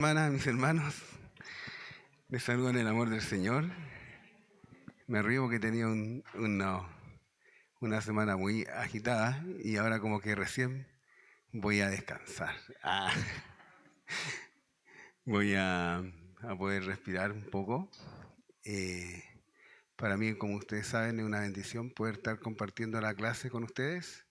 Hermanas, mis hermanos, les saludo en el amor del Señor. Me río porque tenía una semana muy agitada y ahora como que recién voy a descansar. Voy a poder respirar un poco. Eh, para mí, como ustedes saben, es una bendición poder estar compartiendo la clase con ustedes.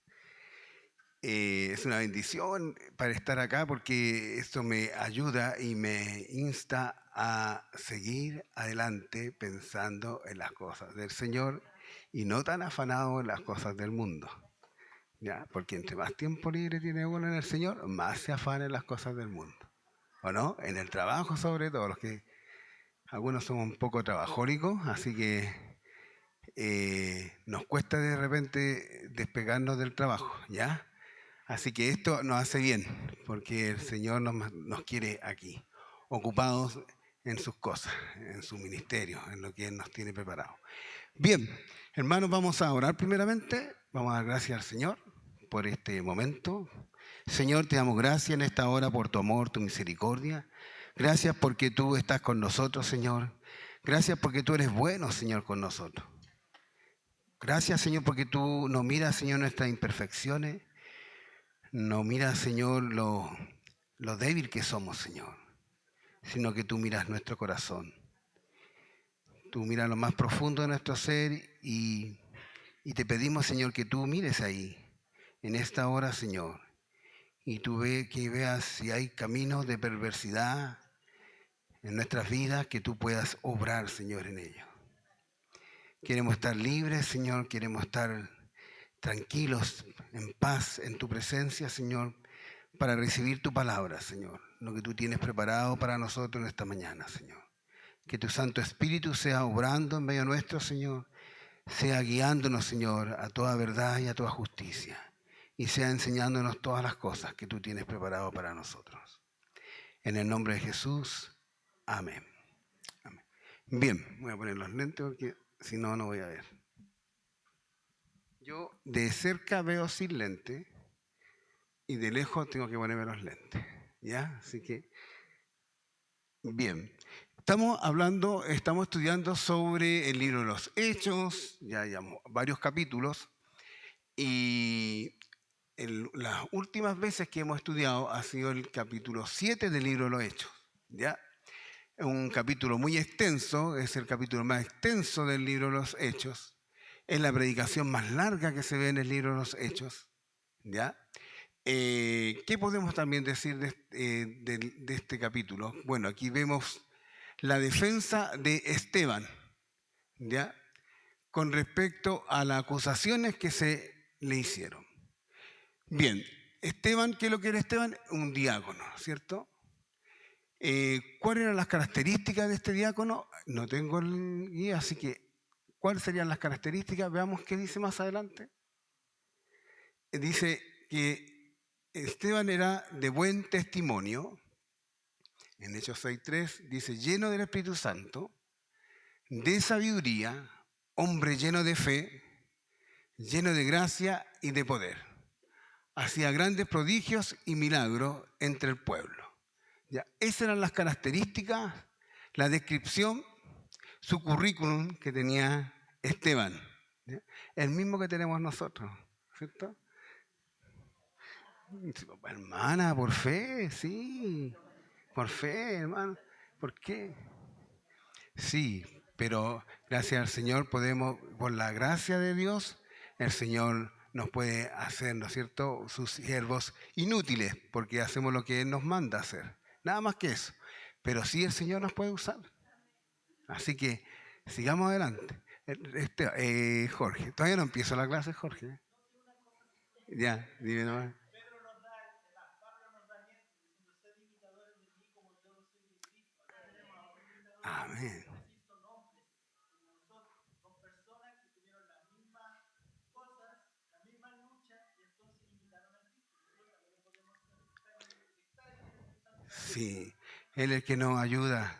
Es una bendición para estar acá porque esto me ayuda y me insta a seguir adelante pensando en las cosas del Señor y no tan afanado en las cosas del mundo. ¿Ya? Porque entre más tiempo libre tiene uno en el Señor, más se afana en las cosas del mundo. ¿O no? En el trabajo sobre todo, los que algunos somos un poco trabajólicos, así que nos cuesta de repente despegarnos del trabajo, ¿ya? Así que esto nos hace bien, porque el Señor nos quiere aquí, ocupados en sus cosas, en su ministerio, en lo que Él nos tiene preparado. Bien, hermanos, vamos a orar primeramente. Vamos a dar gracias al Señor por este momento. Señor, te damos gracias en esta hora por tu amor, tu misericordia. Gracias porque tú estás con nosotros, Señor. Gracias porque tú eres bueno, Señor, con nosotros. Gracias, Señor, porque tú nos miras, Señor, nuestras imperfecciones. No miras, Señor, lo débil que somos, Señor, sino que tú miras nuestro corazón. Tú miras lo más profundo de nuestro ser y te pedimos, Señor, que tú mires ahí, en esta hora, Señor, y que veas si hay caminos de perversidad en nuestras vidas, que tú puedas obrar, Señor, en ellos. Queremos estar libres, Señor, queremos estar tranquilos, en paz, en tu presencia, Señor, para recibir tu palabra, Señor, lo que tú tienes preparado para nosotros en esta mañana, Señor. Que tu Santo Espíritu sea obrando en medio nuestro, Señor, sea guiándonos, Señor, a toda verdad y a toda justicia, y sea enseñándonos todas las cosas que tú tienes preparado para nosotros. En el nombre de Jesús, amén. Amén. Bien, voy a poner los lentes porque si no, no voy a ver. Yo de cerca veo sin lente y de lejos tengo que ponerme los lentes, ¿ya? Así que, bien. Estamos estudiando sobre el libro de los Hechos, ya llevamos varios capítulos, y las últimas veces que hemos estudiado ha sido el capítulo 7 del libro de los Hechos, ¿ya? Es un capítulo muy extenso, es el capítulo más extenso del libro de los Hechos, es la predicación más larga que se ve en el libro de los Hechos, ¿ya? ¿Qué podemos también decir de este capítulo? Bueno, aquí vemos la defensa de Esteban, ¿ya? Con respecto a las acusaciones que se le hicieron. Bien, Esteban, ¿qué es lo que era Esteban? Un diácono, ¿cierto? ¿Cuáles eran las características de este diácono? No tengo el guía, así que, ¿cuáles serían las características? Veamos qué dice más adelante. Dice que Esteban era de buen testimonio. En Hechos 6:3 dice, lleno del Espíritu Santo, de sabiduría, hombre lleno de fe, lleno de gracia y de poder. Hacía grandes prodigios y milagros entre el pueblo. Ya, esas eran las características, la descripción, su currículum que tenía Esteban. ¿Ya? El mismo que tenemos nosotros, ¿cierto? Hermana, por fe, sí. Por fe, hermano. ¿Por qué? Sí, pero gracias al Señor podemos, por la gracia de Dios, el Señor nos puede hacer, ¿no es cierto?, sus siervos inútiles, porque hacemos lo que Él nos manda hacer. Nada más que eso. Pero sí el Señor nos puede usar. Así que sigamos adelante. Jorge, todavía no empiezo la clase, Jorge. Ya, dime nomás. Amén. Sí, Él es el que nos ayuda.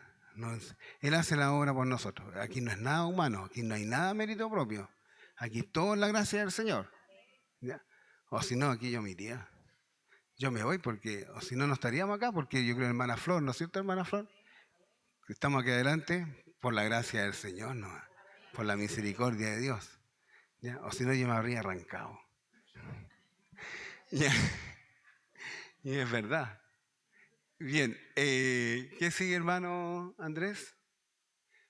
Él hace la obra por nosotros. Aquí no es nada humano, aquí no hay nada mérito propio. Aquí todo es la gracia del Señor. ¿Ya? O si no, aquí yo me iría. Yo me voy porque, o si no, no estaríamos acá, porque yo creo en hermana Flor, ¿no es cierto, hermana Flor? Que estamos aquí adelante por la gracia del Señor, ¿no? Por la misericordia de Dios. ¿Ya? O si no, yo me habría arrancado. Ya, y es verdad. Bien, ¿qué sigue, hermano Andrés?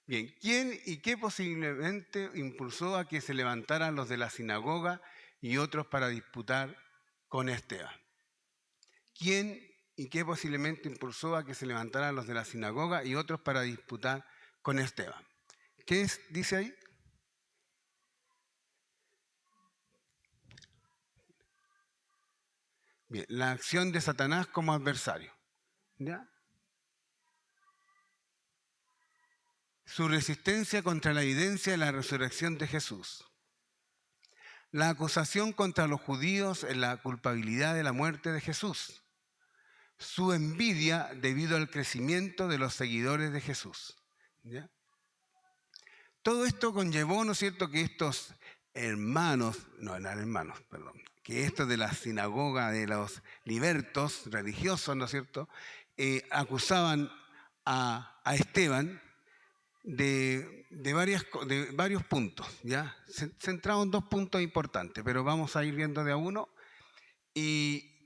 Bien, ¿quién y qué posiblemente impulsó a que se levantaran los de la sinagoga y otros para disputar con Esteban? ¿Quién y qué posiblemente impulsó a que se levantaran los de la sinagoga y otros para disputar con Esteban? ¿Qué dice ahí? Bien, la acción de Satanás como adversario. ¿Ya? Su resistencia contra la evidencia de la resurrección de Jesús. La acusación contra los judíos en la culpabilidad de la muerte de Jesús. Su envidia debido al crecimiento de los seguidores de Jesús. ¿Ya? Todo esto conllevó, ¿no es cierto?, que estos hermanos, no eran hermanos, perdón, que estos de la sinagoga de los libertos religiosos, ¿no es cierto?, acusaban a Esteban de varios puntos, ¿ya? Centrado en dos puntos importantes, pero vamos a ir viendo de a uno.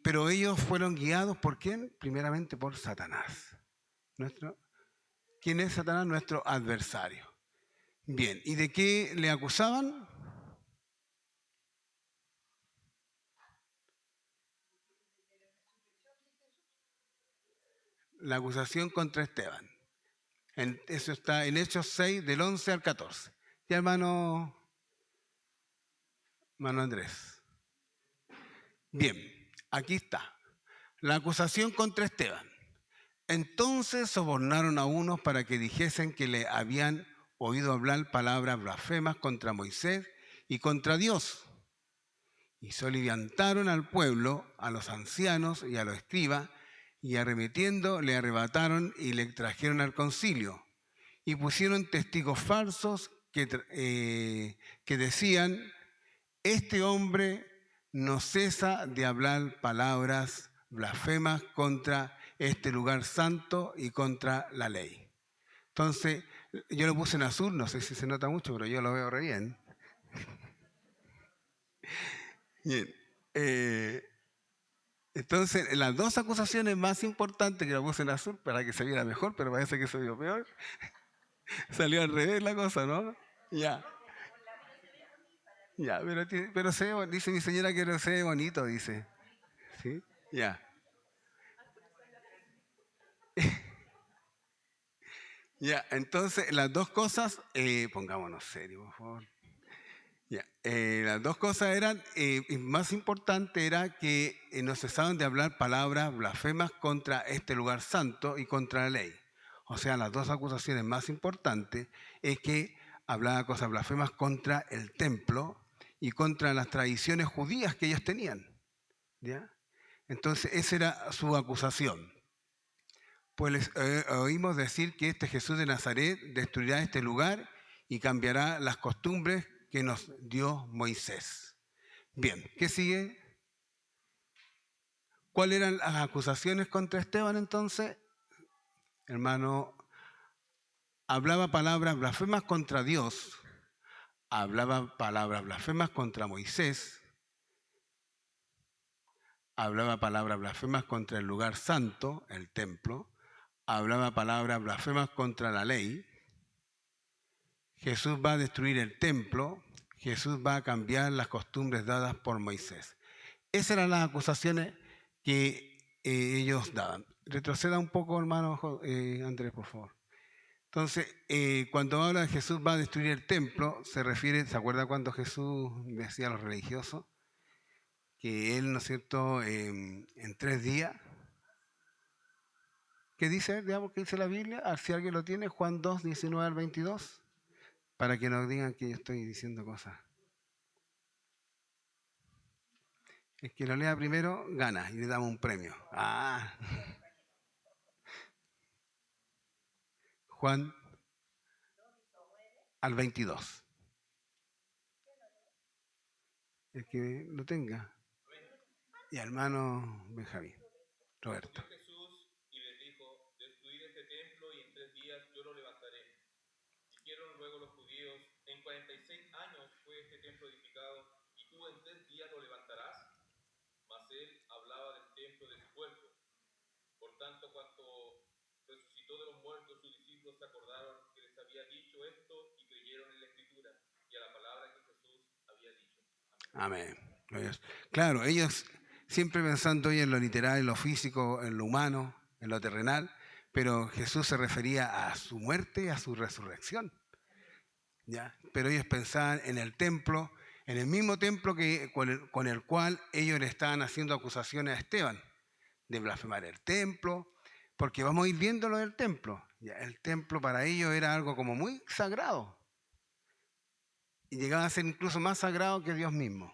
Pero ellos fueron guiados ¿por quién? Primeramente por Satanás. ¿Quién es Satanás? Nuestro adversario. Bien, ¿y de qué le acusaban? La acusación contra Esteban. Eso está en Hechos 6, del 11 al 14. Ya, hermano Andrés. Bien, aquí está. La acusación contra Esteban. Entonces sobornaron a unos para que dijesen que le habían oído hablar palabras blasfemas contra Moisés y contra Dios. Y soliviantaron al pueblo, a los ancianos y a los escribas, y arremetiendo le arrebataron y le trajeron al concilio. Y pusieron testigos falsos que decían, este hombre no cesa de hablar palabras blasfemas contra este lugar santo y contra la ley. Entonces, yo lo puse en azul, no sé si se nota mucho, pero yo lo veo re bien. Bien. Entonces, las dos acusaciones más importantes que lo puse en azul para que se viera mejor, pero parece que se vio peor. Salió al revés la cosa, ¿no? Ya. Ya, pero dice mi señora que se ve bonito, dice. ¿Sí? Ya. Ya, entonces las dos cosas, pongámonos serios, por favor. Ya, las dos cosas eran, y más importante era que no cesaban de hablar palabras blasfemas contra este lugar santo y contra la ley. O sea, las dos acusaciones más importantes es que hablaba cosas blasfemas contra el templo y contra las tradiciones judías que ellos tenían. ¿Ya? Entonces, esa era su acusación. Pues les oímos decir que este Jesús de Nazaret destruirá este lugar y cambiará las costumbres que nos dio Moisés. Bien, ¿qué sigue? ¿Cuáles eran las acusaciones contra Esteban entonces? Hermano, hablaba palabras blasfemas contra Dios, hablaba palabras blasfemas contra Moisés, hablaba palabras blasfemas contra el lugar santo, el templo, hablaba palabras blasfemas contra la ley. Jesús va a destruir el templo, Jesús va a cambiar las costumbres dadas por Moisés. Esas eran las acusaciones que ellos daban. Retroceda un poco, hermano Andrés, por favor. Entonces, cuando habla de Jesús va a destruir el templo, se refiere, ¿se acuerda cuando Jesús decía a los religiosos que él, ¿no es cierto?, en 3 días, ¿qué dice, digamos, qué dice la Biblia? Si alguien lo tiene, Juan 2, 19 al 22, para que no digan que yo estoy diciendo cosas. El que lo lea primero gana y le damos un premio. Juan al 22. El que lo tenga. Y hermano Benjamín, Roberto. Jesús y les dijo: destruid este templo y en 3 días yo lo levantaré. Dijeron luego los judíos: en 46 años fue este templo edificado, y tú en 3 días lo levantarás. Mas él hablaba del templo de su cuerpo. Por tanto, cuando resucitó de los muertos, sus discípulos se acordaron que les había dicho esto y creyeron en la Escritura y a la palabra que Jesús había dicho. Amén. Claro, ellos siempre pensando hoy en lo literal, en lo físico, en lo humano, en lo terrenal, pero Jesús se refería a su muerte y a su resurrección. ¿Ya? Pero ellos pensaban en el templo, en el mismo templo con el cual ellos le estaban haciendo acusaciones a Esteban, de blasfemar el templo, porque vamos a ir viendo lo del templo. ¿Ya? El templo para ellos era algo como muy sagrado, y llegaba a ser incluso más sagrado que Dios mismo,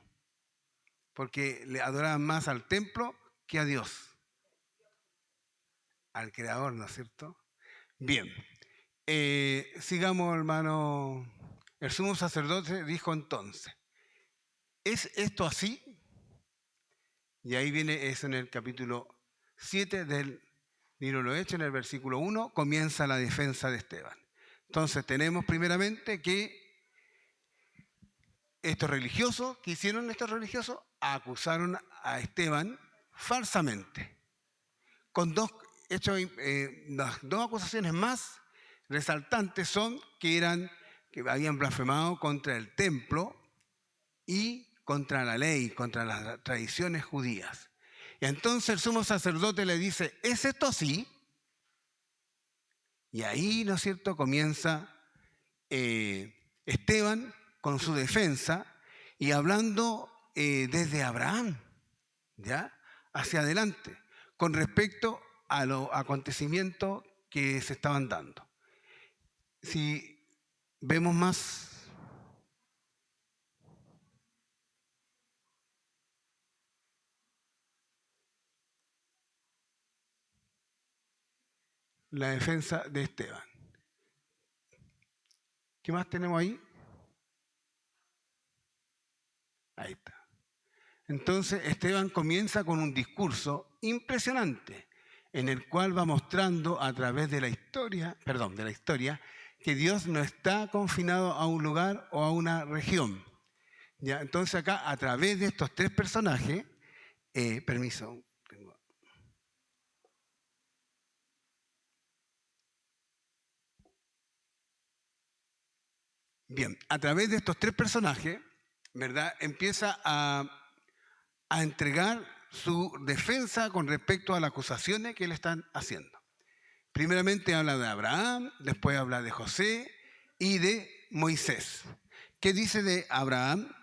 porque le adoraban más al templo que a Dios, al Creador, ¿no es cierto? Bien, sigamos, hermano. El sumo sacerdote dijo entonces: ¿es esto así? Y ahí viene eso en el capítulo 7 del libro de los Hechos, en el versículo 1, comienza la defensa de Esteban. Entonces tenemos primeramente que estos religiosos, ¿qué hicieron estos religiosos? Acusaron a Esteban falsamente, con dos hechos, las dos acusaciones más resaltantes son que habían blasfemado contra el templo y contra la ley, contra las tradiciones judías. Y entonces el sumo sacerdote le dice: ¿es esto así? Y ahí, ¿no es cierto?, comienza Esteban con su defensa y hablando desde Abraham, ¿ya?, hacia adelante, con respecto a los acontecimientos que se estaban dando. Si vemos más la defensa de Esteban. ¿Qué más tenemos ahí? Ahí está. Entonces Esteban comienza con un discurso impresionante en el cual va mostrando a través de la historia, que Dios no está confinado a un lugar o a una región. ¿Ya? Entonces acá, a través de estos tres personajes, permiso, bien, a través de estos tres personajes, ¿verdad?, empieza a entregar su defensa con respecto a las acusaciones que le están haciendo. Primeramente habla de Abraham, después habla de José y de Moisés. ¿Qué dice de Abraham?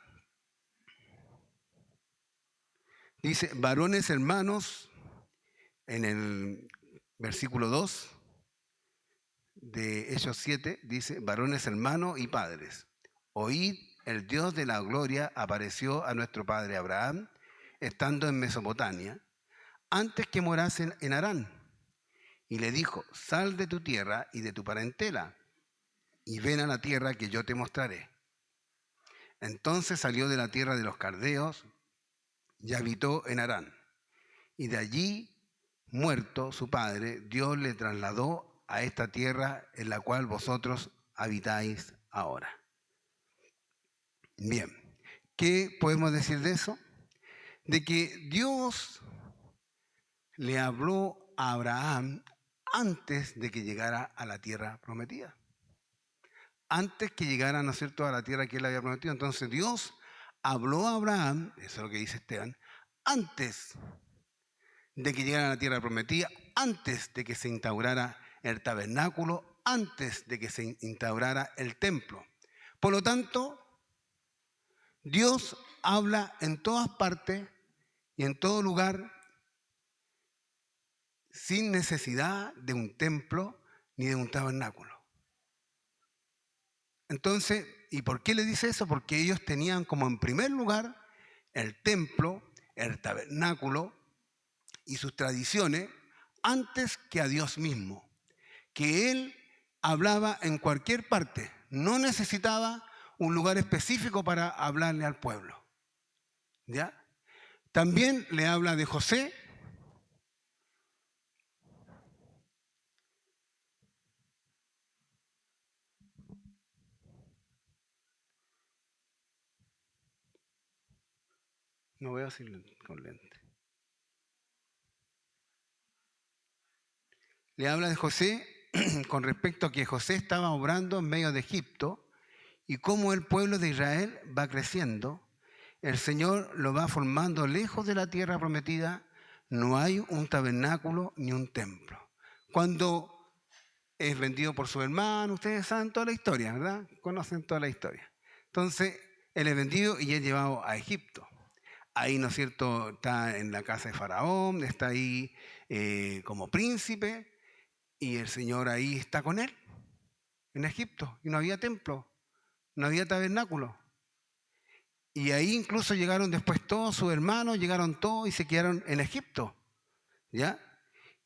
Dice: varones hermanos, en el versículo 2 de Hechos 7, dice: varones hermanos y padres, oíd, el Dios de la gloria apareció a nuestro padre Abraham, estando en Mesopotamia, antes que morase en Harán, y le dijo: sal de tu tierra y de tu parentela, y ven a la tierra que yo te mostraré. Entonces salió de la tierra de los caldeos y habitó en Harán. Y de allí, muerto su padre, Dios le trasladó a esta tierra en la cual vosotros habitáis ahora. Bien, ¿qué podemos decir de eso? De que Dios le habló a Abraham antes de que llegara a la tierra prometida. Antes que llegara, ¿no es cierto?, a la tierra que él había prometido. Entonces Dios habló a Abraham, eso es lo que dice Esteban, antes de que llegara a la tierra prometida, antes de que se instaurara el tabernáculo, antes de que se instaurara el templo. Por lo tanto, Dios habla en todas partes y en todo lugar sin necesidad de un templo ni de un tabernáculo. Entonces, ¿y por qué le dice eso? Porque ellos tenían como en primer lugar el templo, el tabernáculo y sus tradiciones antes que a Dios mismo, que Él hablaba en cualquier parte, no necesitaba un lugar específico para hablarle al pueblo. ¿Ya? También le habla de José. No veo así con lente. Le habla de José con respecto a que José estaba obrando en medio de Egipto y cómo el pueblo de Israel va creciendo. El Señor lo va formando lejos de la tierra prometida. No hay un tabernáculo ni un templo. Cuando es vendido por su hermano, ustedes saben toda la historia, ¿verdad? Conocen toda la historia. Entonces, él es vendido y es llevado a Egipto. Ahí, ¿no es cierto?, está en la casa de Faraón, está ahí como príncipe, y el Señor ahí está con él, en Egipto, y no había templo, no había tabernáculo. Y ahí incluso llegaron después todos sus hermanos, llegaron todos y se quedaron en Egipto, ¿ya?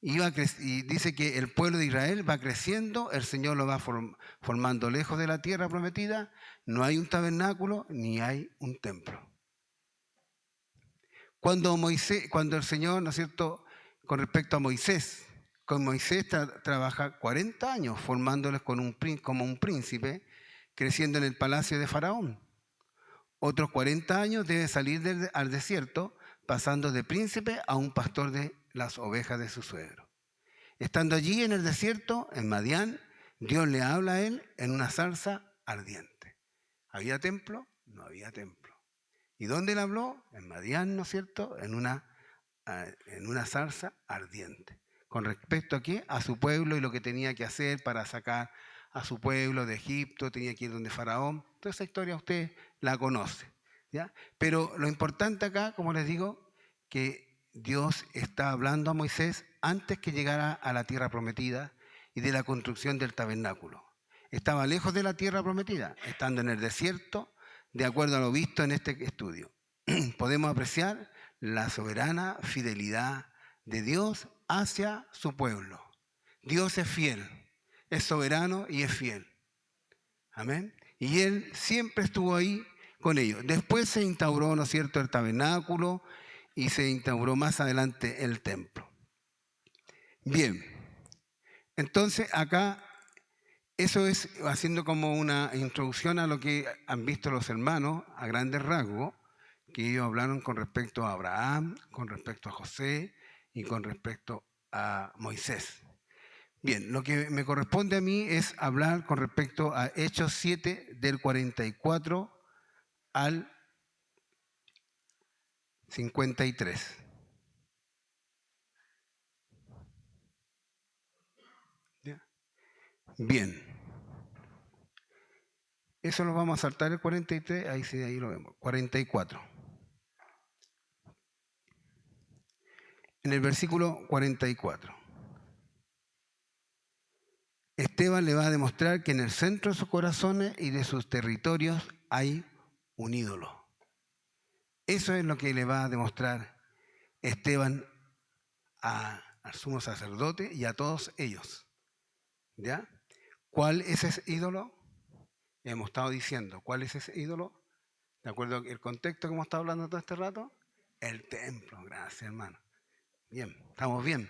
Y dice que el pueblo de Israel va creciendo, el Señor lo va formando lejos de la tierra prometida, no hay un tabernáculo ni hay un templo. Cuando el Señor, ¿no es cierto?, con respecto a Moisés, con Moisés trabaja 40 años formándoles como un príncipe, creciendo en el palacio de Faraón. Otros 40 años debe salir al desierto, pasando de príncipe a un pastor de las ovejas de su suegro. Estando allí en el desierto, en Madián, Dios le habla a él en una zarza ardiente. ¿Había templo? No había templo. ¿Y dónde le habló? En Madián, ¿no es cierto?, en una zarza ardiente. ¿Con respecto a qué? A su pueblo y lo que tenía que hacer para sacar a su pueblo de Egipto, tenía que ir donde Faraón. Toda esa historia usted la conoce, ¿ya? Pero lo importante acá, como les digo, que Dios está hablando a Moisés antes que llegara a la tierra prometida y de la construcción del tabernáculo. Estaba lejos de la tierra prometida, estando en el desierto, de acuerdo a lo visto en este estudio. Podemos apreciar la soberana fidelidad de Dios hacia su pueblo. Dios es fiel, es soberano y es fiel. Amén. Y Él siempre estuvo ahí con ellos. Después se instauró, ¿no es cierto?, el tabernáculo y se instauró más adelante el templo. Bien, entonces acá eso es haciendo como una introducción a lo que han visto los hermanos a grandes rasgos, que ellos hablaron con respecto a Abraham, con respecto a José y con respecto a Moisés. Bien, lo que me corresponde a mí es hablar con respecto a Hechos 7 del 44 al 53. ¿Ya? Bien. Eso lo vamos a saltar el 43, ahí sí, ahí lo vemos. 44. En el versículo 44. Esteban le va a demostrar que en el centro de sus corazones y de sus territorios hay un ídolo. Eso es lo que le va a demostrar Esteban al sumo sacerdote y a todos ellos. ¿Ya? ¿Cuál es ese ídolo? Hemos estado diciendo, ¿cuál es ese ídolo? ¿De acuerdo al contexto que hemos estado hablando todo este rato? El templo, gracias hermano. Bien, estamos bien.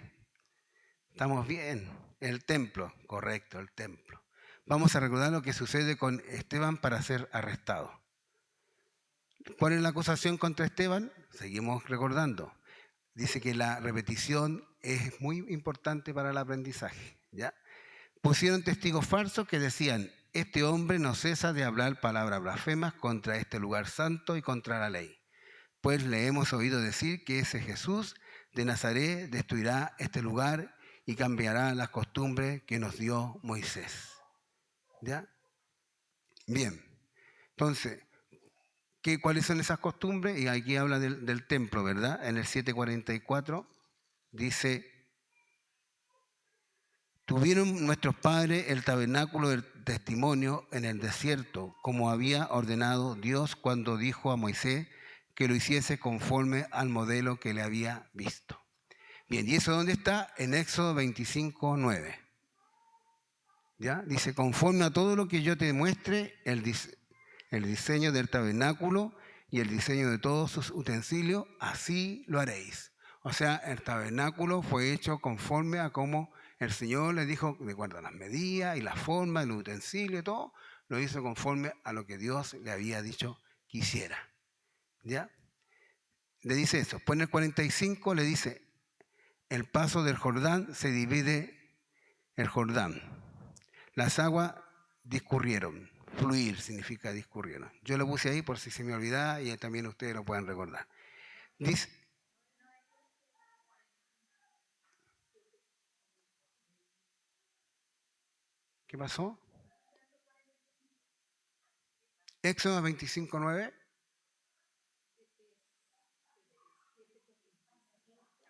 Estamos bien. El templo, correcto, el templo. Vamos a recordar lo que sucede con Esteban para ser arrestado. ¿Cuál es la acusación contra Esteban? Seguimos recordando. Dice que la repetición es muy importante para el aprendizaje. ¿Ya? Pusieron testigos falsos que decían, este hombre no cesa de hablar palabras blasfemas contra este lugar santo y contra la ley. Pues le hemos oído decir que ese Jesús de Nazaret destruirá este lugar y cambiará las costumbres que nos dio Moisés. ¿Ya? Bien. Entonces, ¿cuáles son esas costumbres? Y aquí habla del templo, ¿verdad? En el 7:44 dice, tuvieron nuestros padres el tabernáculo del testimonio en el desierto, como había ordenado Dios cuando dijo a Moisés que lo hiciese conforme al modelo que le había visto. Bien, ¿y eso dónde está? En Éxodo 25:9. ¿Ya? Dice, conforme a todo lo que yo te muestre, el diseño del tabernáculo y el diseño de todos sus utensilios, así lo haréis. O sea, el tabernáculo fue hecho conforme a cómo el Señor le dijo, de acuerdo a las medidas y la forma, el utensilio y todo, lo hizo conforme a lo que Dios le había dicho que hiciera. ¿Ya? Le dice eso. Después en el 45 le dice, el paso del Jordán se divide el Jordán. Las aguas discurrieron. Fluir significa discurrieron. Yo lo puse ahí por si se me olvidaba y también ustedes lo pueden recordar. Dice, ¿qué pasó? Éxodo 25:9.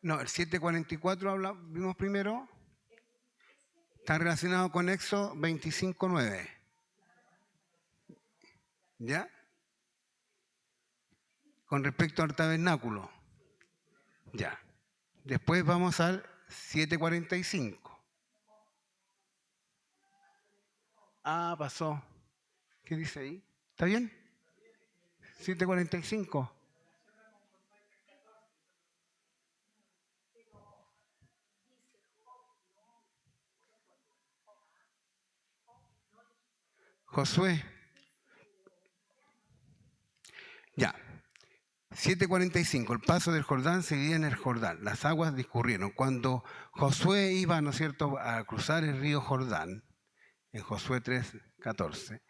No, el 7:44 vimos primero. Está relacionado con Éxodo 25:9. ¿Ya? Con respecto al tabernáculo. Ya. Después vamos al 7:45. Ah, pasó. ¿Qué dice ahí? ¿Está bien? 7:45. Josué. Ya. 7:45. El paso del Jordán se divide en el Jordán. Las aguas discurrieron. Cuando Josué iba, ¿no es cierto?, a cruzar el río Jordán, en Josué 3:14,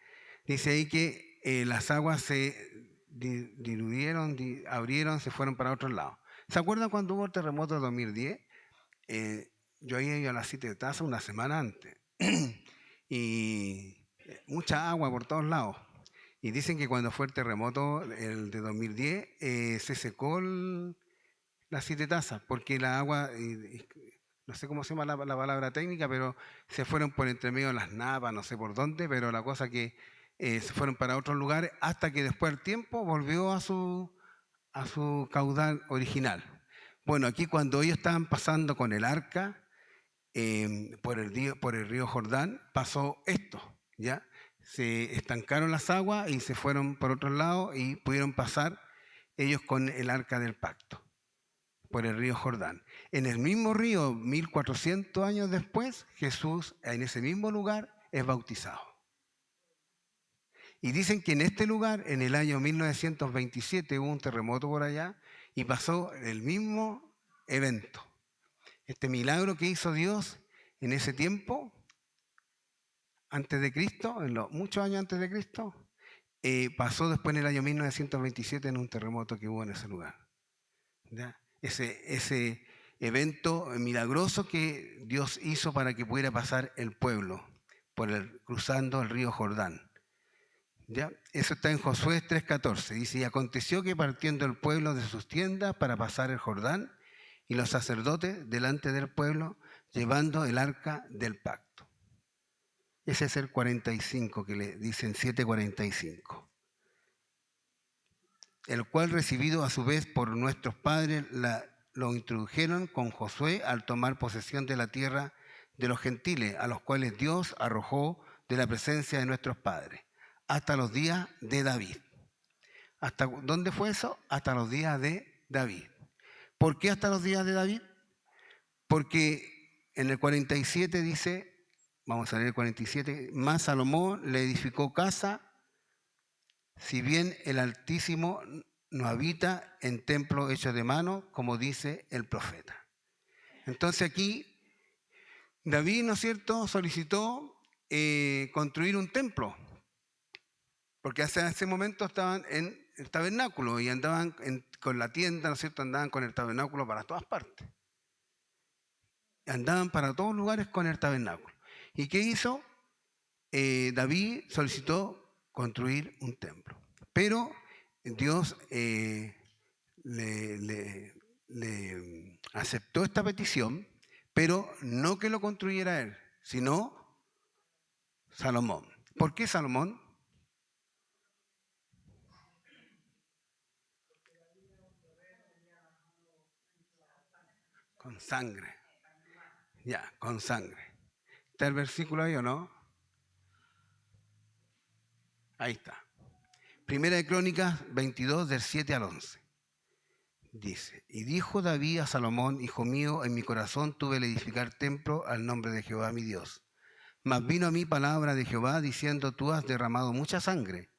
dice ahí que las aguas se diluyeron, abrieron, se fueron para otro lado. ¿Se acuerdan cuando hubo el terremoto de 2010? Yo había ido a las 7 de Taza una semana antes y mucha agua por todos lados. Y dicen que cuando fue el terremoto, el de 2010, se secó las 7 tazas porque la agua, no sé cómo se llama la palabra técnica, pero se fueron por entre medio de las napas, no sé por dónde, pero la cosa que se fueron para otros lugares hasta que después del tiempo volvió a su caudal original. Bueno, aquí cuando ellos estaban pasando con el arca por el río Jordán, pasó esto, ¿ya? Se estancaron las aguas y se fueron por otro lado y pudieron pasar ellos con el arca del pacto por el río Jordán. En el mismo río, 1400 años después, Jesús en ese mismo lugar es bautizado. Y dicen que en este lugar, en el año 1927, hubo un terremoto por allá y pasó el mismo evento. Este milagro que hizo Dios en ese tiempo, antes de Cristo, muchos años antes de Cristo, pasó después en el año 1927 en un terremoto que hubo en ese lugar. ¿Ya? Ese evento milagroso que Dios hizo para que pudiera pasar el pueblo cruzando el río Jordán. ¿Ya? Eso está en Josué 3:14. Dice, y aconteció que partiendo el pueblo de sus tiendas para pasar el Jordán, y los sacerdotes delante del pueblo, llevando el arca del pacto. Ese es el 45 que le dicen 7:45. El cual recibido a su vez por nuestros padres lo introdujeron con Josué al tomar posesión de la tierra de los gentiles, a los cuales Dios arrojó de la presencia de nuestros padres, hasta los días de David. ¿Hasta dónde fue eso? Hasta los días de David. ¿Por qué hasta los días de David? Porque en el 47 dice, vamos a leer el 47, más Salomón le edificó casa, si bien el Altísimo no habita en templo hecho de mano, como dice el profeta. Entonces aquí David, ¿no es cierto?, solicitó construir un templo, porque hasta ese momento estaban en el tabernáculo y andaban con la tienda, ¿no es cierto?, andaban con el tabernáculo para todas partes. Andaban para todos lugares con el tabernáculo. ¿Y qué hizo? David solicitó construir un templo. Pero Dios le aceptó esta petición, pero no que lo construyera él, sino Salomón. ¿Por qué Salomón? Con sangre. Ya, con sangre. ¿Está el versículo ahí o no? Ahí está. Primera de Crónicas 22, del 7 al 11. Dice, y dijo David a Salomón, hijo mío, en mi corazón tuve el edificar templo al nombre de Jehová mi Dios. Mas vino a mí palabra de Jehová diciendo, tú has derramado mucha sangre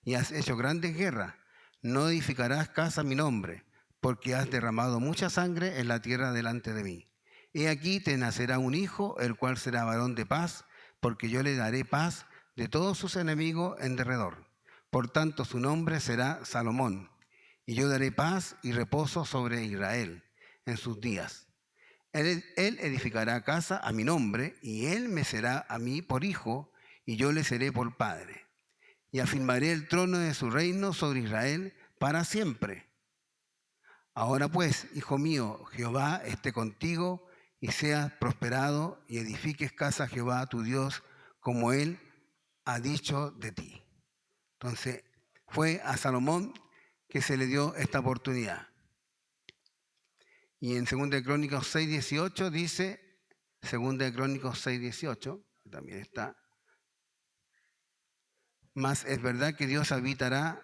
y has hecho grandes guerras. No edificarás casa a mi nombre, porque has derramado mucha sangre en la tierra delante de mí. He aquí te nacerá un hijo, el cual será varón de paz, porque yo le daré paz de todos sus enemigos en derredor. Por tanto, su nombre será Salomón, y yo daré paz y reposo sobre Israel en sus días. Él edificará casa a mi nombre, y él me será a mí por hijo, y yo le seré por padre. Y afirmaré el trono de su reino sobre Israel para siempre. Ahora pues, hijo mío, Jehová esté contigo, y seas prosperado, y edifiques casa a Jehová tu Dios, como él ha dicho de ti. Entonces, fue a Salomón que se le dio esta oportunidad. Y en 2 de Crónicas 6:18 dice, 2 de Crónicas 6:18, también está, mas es verdad que Dios habitará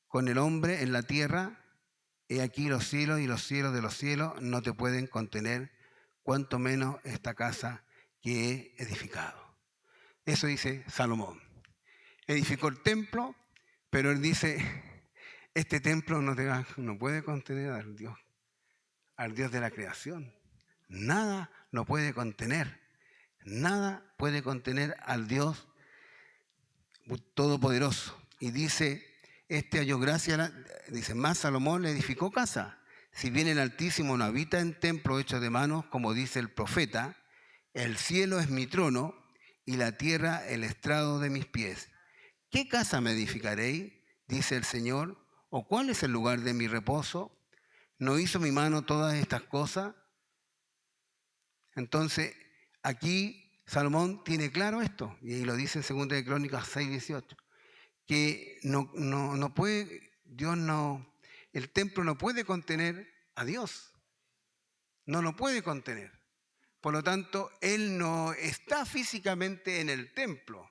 con el hombre en la tierra, he aquí los cielos y los cielos de los cielos no te pueden contener, cuanto menos esta casa que he edificado. Eso dice Salomón. Edificó el templo, pero él dice, este templo no puede contener al Dios de la creación. Nada lo puede contener. Nada puede contener al Dios Todopoderoso. Y dice, halló gracia, dice, más Salomón le edificó casa. Si bien el Altísimo no habita en templo hecho de manos, como dice el profeta, el cielo es mi trono y la tierra el estrado de mis pies. ¿Qué casa me edificaréis? Dice el Señor. ¿O cuál es el lugar de mi reposo? ¿No hizo mi mano todas estas cosas? Entonces, aquí Salomón tiene claro esto, y lo dice en 2 de Crónicas 6:18, que no puede, el templo no puede contener a Dios, no lo puede contener. Por lo tanto, él no está físicamente en el templo,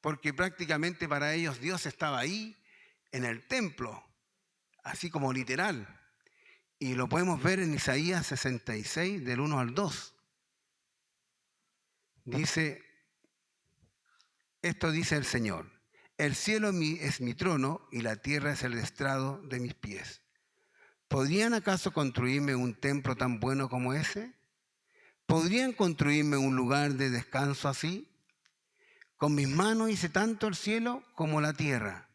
porque prácticamente para ellos Dios estaba ahí en el templo, así como literal. Y lo podemos ver en Isaías 66, del 1 al 2. Dice, esto dice el Señor, el cielo es mi trono y la tierra es el estrado de mis pies. ¿Podrían acaso construirme un templo tan bueno como ese? ¿Podrían construirme un lugar de descanso así? Con mis manos hice tanto el cielo como la tierra.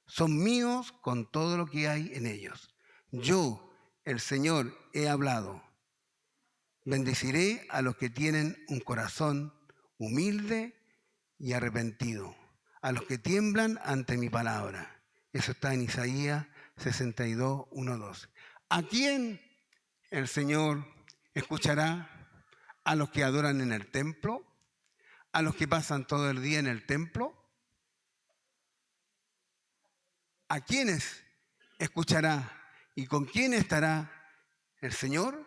Son míos con todo lo que hay en ellos. Yo, el Señor, he hablado. Bendeciré a los que tienen un corazón humilde y arrepentido, a los que tiemblan ante mi palabra. Eso está en Isaías 62, 1, 2. ¿A quién el Señor escuchará? ¿A los que adoran en el templo? ¿A los que pasan todo el día en el templo? ¿A quiénes escuchará? ¿Y con quién estará el Señor?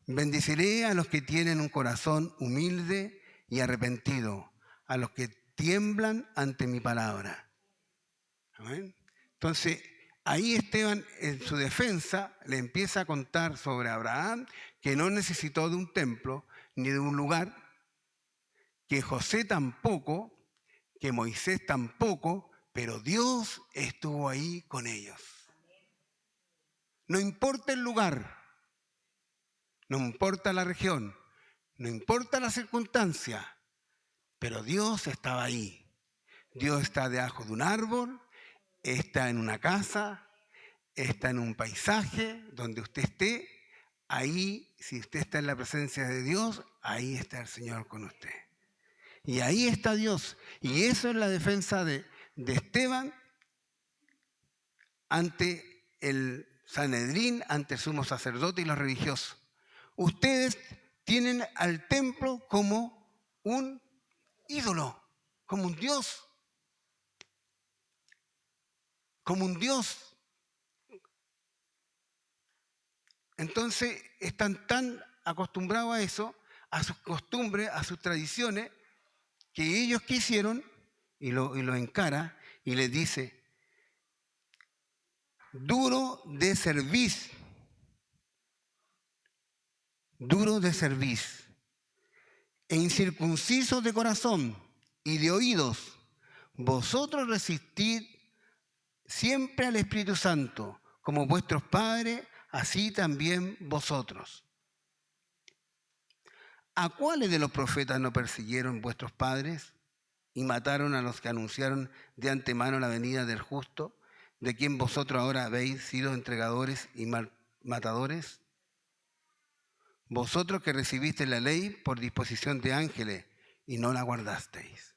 Bendeciré a los que tienen un corazón humilde y arrepentido, a los que tiemblan ante mi palabra. ¿Amén? Entonces, ahí Esteban, en su defensa, le empieza a contar sobre Abraham, que no necesitó de un templo ni de un lugar, que José tampoco, que Moisés tampoco, pero Dios estuvo ahí con ellos. No importa el lugar, no importa la región, no importa la circunstancia, pero Dios estaba ahí. Dios está debajo de un árbol, está en una casa, está en un paisaje donde usted esté. Ahí, si usted está en la presencia de Dios, ahí está el Señor con usted. Y ahí está Dios. Y eso es la defensa de Esteban ante el Sanedrín, ante el sumo sacerdote y los religiosos. Ustedes tienen al templo como un ídolo, como un Dios. Como un Dios. Entonces están tan acostumbrados a eso, a sus costumbres, a sus tradiciones, que ellos, ¿qué hicieron? y lo encara y le dice, duro de cerviz, e incircuncisos de corazón y de oídos, vosotros resistid siempre al Espíritu Santo, como vuestros padres, así también vosotros. ¿A cuáles de los profetas no persiguieron vuestros padres y mataron a los que anunciaron de antemano la venida del justo, de quien vosotros ahora habéis sido entregadores y matadores? Vosotros que recibisteis la ley por disposición de ángeles y no la guardasteis.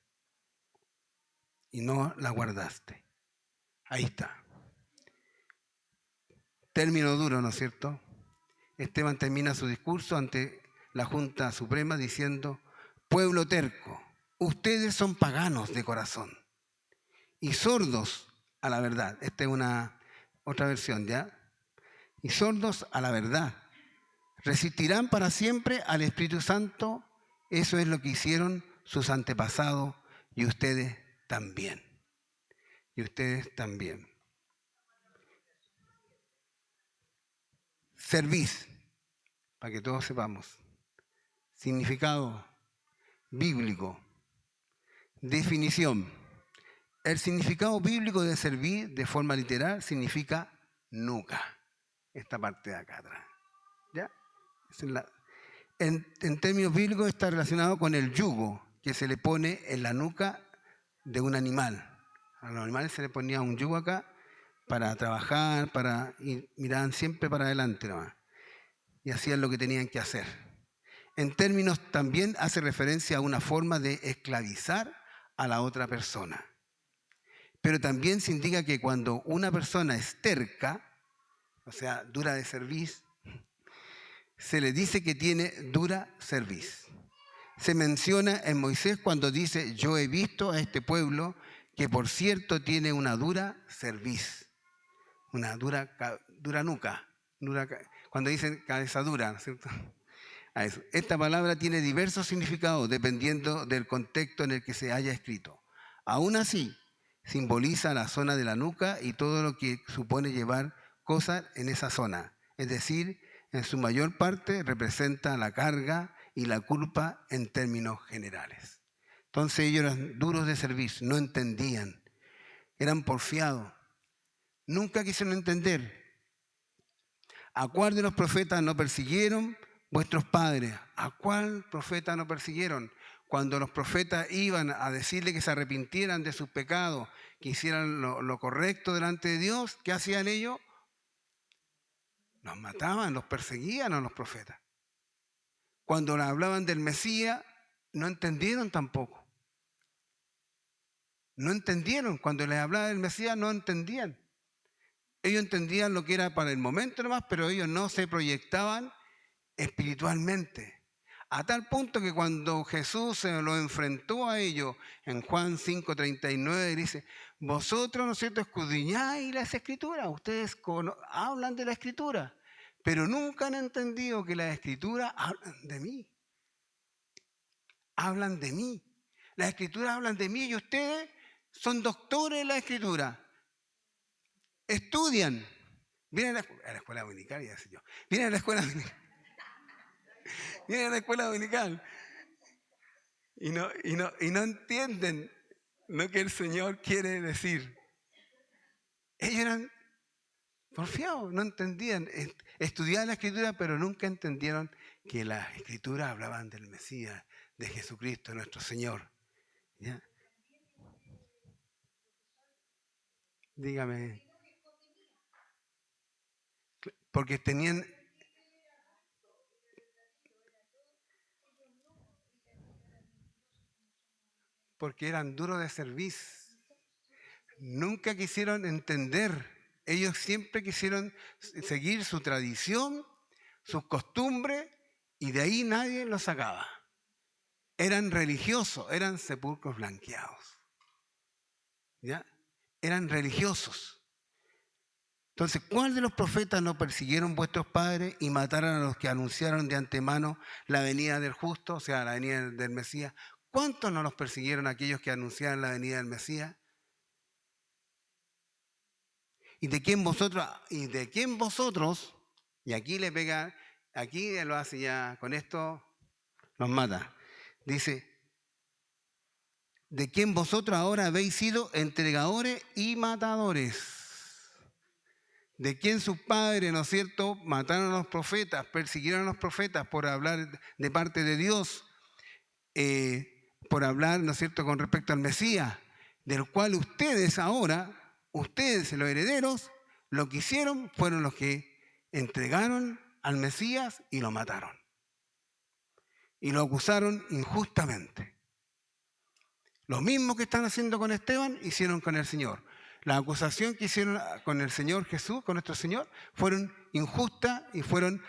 Y no la guardaste. Ahí está. Término duro, ¿no es cierto? Esteban termina su discurso ante la Junta Suprema diciendo, pueblo terco, ustedes son paganos de corazón y sordos a la verdad. Esta es otra versión, ¿ya? Y sordos a la verdad. Resistirán para siempre al Espíritu Santo. Eso es lo que hicieron sus antepasados y ustedes también. Y ustedes también. Servís, para que todos sepamos. Significado bíblico. Definición. El significado bíblico de servir de forma literal significa nuca. Esta parte de acá atrás. ¿Ya? En términos bíblicos está relacionado con el yugo que se le pone en la nuca de un animal. A los animales se le ponía un yugo acá para trabajar, y miraban siempre para adelante nomás. Y hacían lo que tenían que hacer. En términos también hace referencia a una forma de esclavizar a la otra persona. Pero también se indica que cuando una persona es terca, o sea, dura de cerviz, se le dice que tiene dura cerviz. Se menciona en Moisés cuando dice, yo he visto a este pueblo que por cierto tiene una dura cerviz, una dura nuca, cuando dicen cabeza dura, ¿no es cierto? A eso. Esta palabra tiene diversos significados dependiendo del contexto en el que se haya escrito. Aún así, simboliza la zona de la nuca y todo lo que supone llevar cosas en esa zona. Es decir, en su mayor parte representa la carga y la culpa en términos generales. Entonces ellos eran duros de servicio, no entendían, eran porfiados, nunca quisieron entender. ¿A cuál de los profetas no persiguieron vuestros padres? ¿A cuál profeta no persiguieron? Cuando los profetas iban a decirle que se arrepintieran de sus pecados, que hicieran lo correcto delante de Dios, ¿qué hacían ellos? Los mataban, los perseguían a los profetas. Cuando les hablaban del Mesías, no entendieron tampoco. No entendieron. Cuando les hablaba del Mesías, no entendían. Ellos entendían lo que era para el momento nomás, pero ellos no se proyectaban espiritualmente. A tal punto que cuando Jesús se lo enfrentó a ellos en Juan 5:39, dice, vosotros, ¿no es cierto?, escudriñáis las Escrituras, ustedes hablan de la Escritura, pero nunca han entendido que las Escrituras hablan de mí. Hablan de mí. Las Escrituras hablan de mí y ustedes son doctores de la Escritura. Estudian. Vienen a la escuela dominical, ya sé yo. Vienen a la escuela dominical. Vienen a la escuela dominical. Y no entienden lo que el Señor quiere decir. Ellos eran porfiados, no entendían. Estudiaban la Escritura, pero nunca entendieron que las Escrituras hablaban del Mesías, de Jesucristo, nuestro Señor. ¿Ya? Dígame. Porque eran duros de servicio. Nunca quisieron entender. Ellos siempre quisieron seguir su tradición, sus costumbres, y de ahí nadie los sacaba. Eran religiosos, eran sepulcros blanqueados. ¿Ya? Eran religiosos. Entonces, ¿cuál de los profetas no persiguieron vuestros padres y mataron a los que anunciaron de antemano la venida del justo, o sea, la venida del Mesías? ¿Cuántos no los persiguieron aquellos que anunciaban la venida del Mesías? Y de quién vosotros, y aquí le pega, aquí lo hace ya, con esto nos mata. Dice, de quién vosotros ahora habéis sido entregadores y matadores. De quién sus padres, ¿no es cierto?, mataron a los profetas, persiguieron a los profetas por hablar de parte de Dios, por hablar, ¿no es cierto?, con respecto al Mesías, del cual ustedes ahora, ustedes los herederos, lo que hicieron fueron los que entregaron al Mesías y lo mataron. Y lo acusaron injustamente. Lo mismo que están haciendo con Esteban, hicieron con el Señor. La acusación que hicieron con el Señor Jesús, con nuestro Señor, fueron injustas y fueron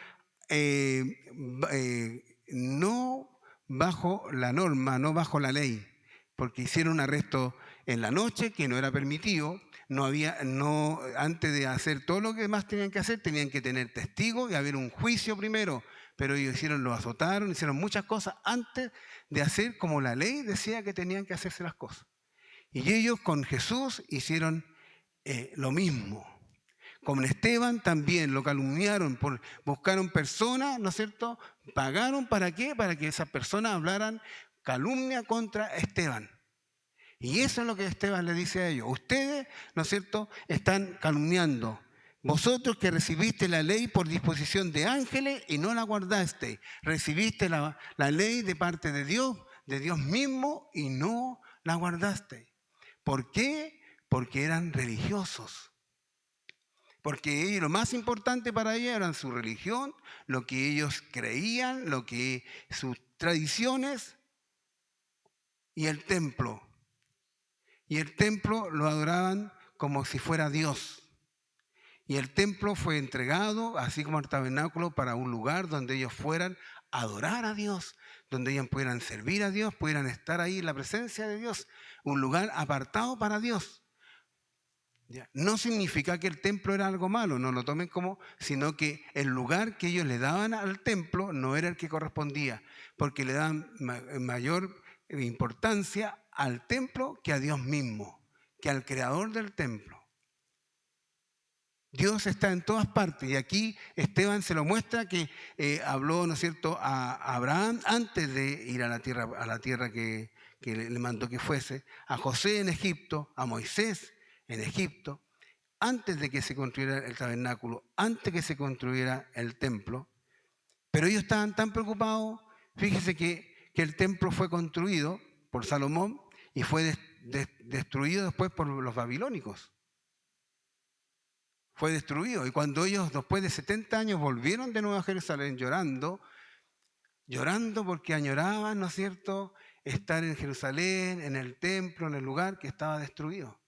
no bajo la norma, no bajo la ley, porque hicieron un arresto en la noche que no era permitido. Antes de hacer todo lo que más tenían que hacer, tenían que tener testigos y haber un juicio primero. Pero ellos lo azotaron, hicieron muchas cosas antes de hacer como la ley decía que tenían que hacerse las cosas. Y ellos con Jesús hicieron lo mismo. Con Esteban también lo calumniaron, buscaron personas, ¿no es cierto? ¿Pagaron para qué? Para que esas personas hablaran calumnia contra Esteban. Y eso es lo que Esteban le dice a ellos. Ustedes, ¿no es cierto?, están calumniando. Vosotros que recibiste la ley por disposición de ángeles y no la guardaste. Recibiste la ley de parte de Dios mismo, y no la guardaste. ¿Por qué? Porque eran religiosos. Porque ellos, lo más importante para ellos eran su religión, lo que ellos creían, sus tradiciones y el templo. Y el templo lo adoraban como si fuera Dios. Y el templo fue entregado, así como el tabernáculo, para un lugar donde ellos fueran a adorar a Dios, donde ellos pudieran servir a Dios, pudieran estar ahí en la presencia de Dios, un lugar apartado para Dios. No significa que el templo era algo malo, no lo tomen como, sino que el lugar que ellos le daban al templo no era el que correspondía, porque le daban mayor importancia al templo que a Dios mismo, que al creador del templo. Dios está en todas partes, y aquí Esteban se lo muestra que habló, ¿no es cierto?, a Abraham antes de ir a la tierra que le mandó que fuese, a José en Egipto, a Moisés en Egipto, antes de que se construyera el tabernáculo, antes de que se construyera el templo. Pero ellos estaban tan preocupados. Fíjese que el templo fue construido por Salomón y fue destruido después por los babilónicos. Fue destruido. Y cuando ellos, después de 70 años, volvieron de nuevo a Jerusalén llorando porque añoraban, ¿no es cierto?, estar en Jerusalén, en el templo, en el lugar que estaba destruido.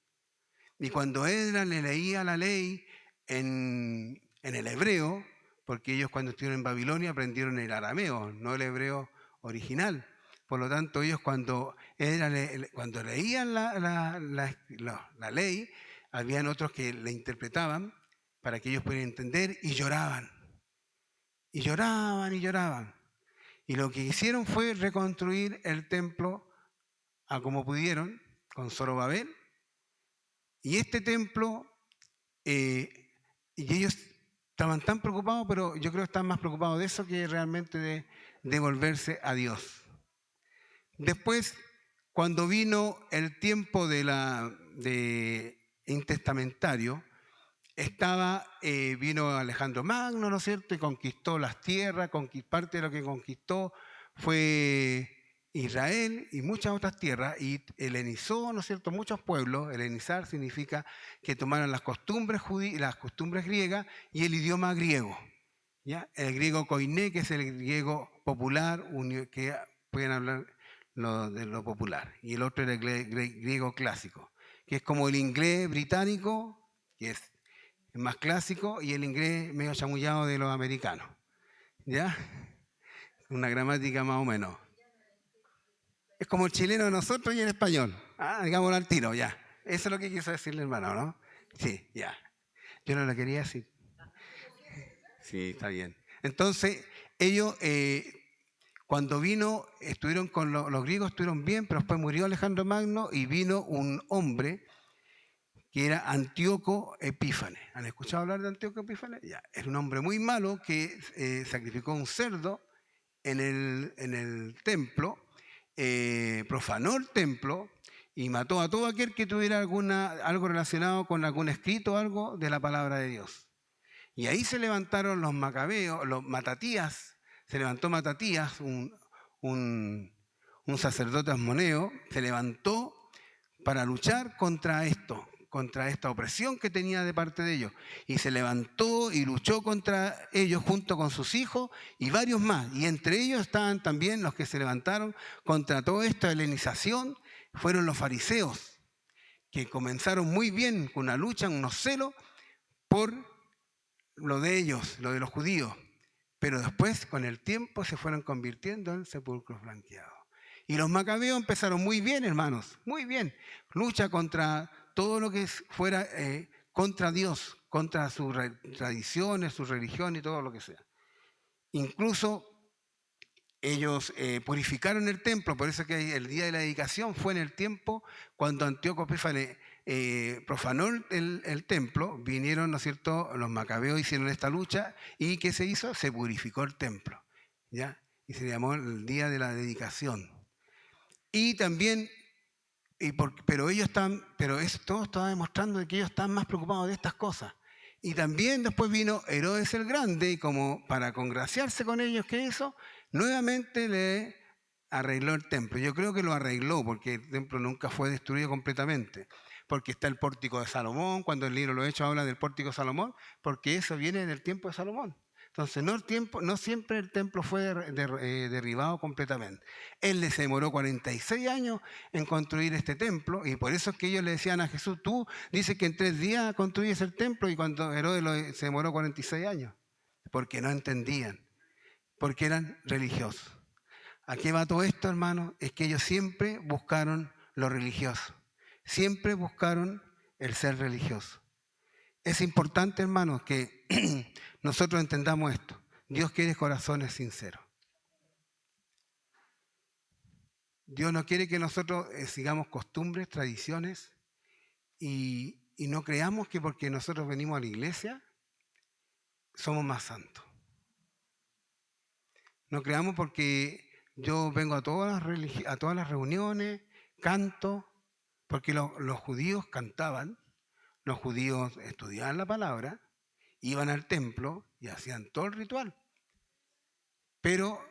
Y cuando Esdras le leía la ley en el hebreo, porque ellos cuando estuvieron en Babilonia aprendieron el arameo, no el hebreo original. Por lo tanto, ellos cuando leían la ley, habían otros que le interpretaban para que ellos pudieran entender, y lloraban. Y lloraban y lloraban. Y lo que hicieron fue reconstruir el templo a como pudieron, con Zorobabel. Y este templo, y ellos estaban tan preocupados, pero yo creo que están más preocupados de eso que realmente de devolverse a Dios. Después, cuando vino el tiempo de intestamentario, vino Alejandro Magno, ¿no es cierto?, y conquistó las tierras. Parte de lo que conquistó fue Israel y muchas otras tierras, y helenizó, ¿no es cierto?, muchos pueblos. Helenizar significa que tomaron las costumbres las costumbres griegas y el idioma griego, ¿ya? El griego koiné, que es el griego popular, que pueden hablar de lo popular, y el otro era el griego clásico, que es como el inglés británico, que es más clásico, y el inglés medio chamullado de los americanos, ¿ya? Una gramática más o menos. Es como el chileno de nosotros y el español. Digámoslo al tiro, ya. Eso es lo que quiso decirle, hermano, ¿no? Sí, ya. Yo no lo quería decir. Sí, está bien. Entonces, ellos, Cuando vino, estuvieron con los griegos, estuvieron bien, pero después murió Alejandro Magno y vino un hombre que era Antíoco Epífanes. ¿Han escuchado hablar de Antíoco Epífanes? Ya. Era un hombre muy malo que sacrificó un cerdo en el templo, profanó el templo y mató a todo aquel que tuviera algo relacionado con algún escrito o algo de la palabra de Dios. Y ahí se levantaron los macabeos, los Matatías, se levantó Matatías, un sacerdote asmoneo, se levantó para luchar contra esto, contra esta opresión que tenía de parte de ellos. Y se levantó y luchó contra ellos junto con sus hijos y varios más. Y entre ellos estaban también los que se levantaron contra toda esta helenización, fueron los fariseos, que comenzaron muy bien con una lucha, unos celos por lo de ellos, lo de los judíos. Pero después, con el tiempo, se fueron convirtiendo en sepulcros blanqueados. Y los macabeos empezaron muy bien, hermanos, muy bien. Lucha contra todo lo que fuera contra Dios, contra sus tradiciones, su religión y todo lo que sea. Incluso ellos purificaron el templo, por eso que el día de la dedicación fue en el tiempo cuando Antíoco Epífanes profanó el templo, vinieron, ¿no es cierto?, los macabeos hicieron esta lucha y ¿qué se hizo? Se purificó el templo, ¿ya? Y se llamó el día de la dedicación. Y también, pero todo estaba demostrando que ellos estaban más preocupados de estas cosas. Y también después vino Herodes el Grande y como para congraciarse con ellos, ¿qué hizo? Nuevamente le arregló el templo. Yo creo que lo arregló porque el templo nunca fue destruido completamente. Porque está el pórtico de Salomón, cuando el libro Los Hechos habla del pórtico de Salomón, porque eso viene del tiempo de Salomón. Entonces, no siempre el templo fue derribado completamente. Él les demoró 46 años en construir este templo y por eso es que ellos le decían a Jesús, tú dices que en 3 días construyes el templo y cuando Herodes se demoró 46 años. Porque no entendían, porque eran religiosos. ¿A qué va todo esto, hermano? Es que ellos siempre buscaron lo religioso. Siempre buscaron el ser religioso. Es importante, hermanos, que nosotros entendamos esto. Dios quiere corazones sinceros. Dios no quiere que nosotros sigamos costumbres, tradiciones y no creamos que porque nosotros venimos a la iglesia somos más santos. No creamos porque yo vengo a todas las reuniones, canto, porque los judíos cantaban, los judíos estudiaban la palabra, iban al templo y hacían todo el ritual. Pero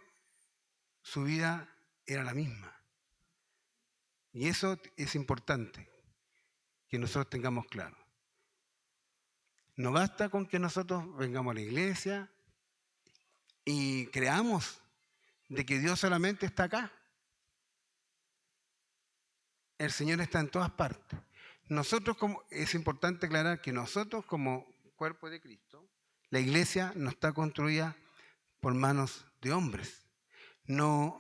su vida era la misma. Y eso es importante que nosotros tengamos claro. No basta con que nosotros vengamos a la iglesia y creamos de que Dios solamente está acá. El Señor está en todas partes. Es importante aclarar que nosotros como cuerpo de Cristo, la iglesia no está construida por manos de hombres. No,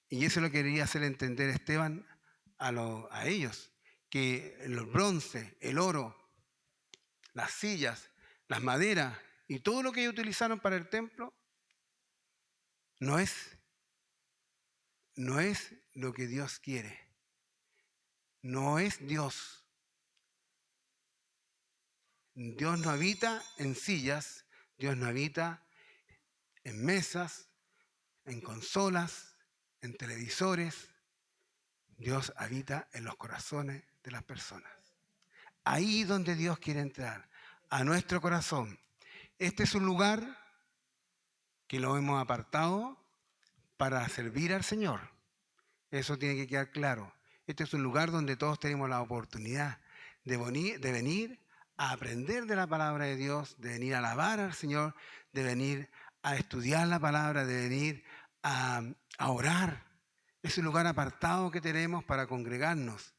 y eso lo quería hacer entender Esteban a ellos, que el bronce, el oro, las sillas, las maderas y todo lo que ellos utilizaron para el templo no es lo que Dios quiere. No es Dios. Dios no habita en sillas, Dios no habita en mesas, en consolas, en televisores. Dios habita en los corazones de las personas. Ahí donde Dios quiere entrar, a nuestro corazón. Este es un lugar que lo hemos apartado para servir al Señor. Eso tiene que quedar claro. Este es un lugar donde todos tenemos la oportunidad de venir a aprender de la palabra de Dios, de venir a alabar al Señor, de venir a estudiar la palabra, de venir a orar. Es un lugar apartado que tenemos para congregarnos.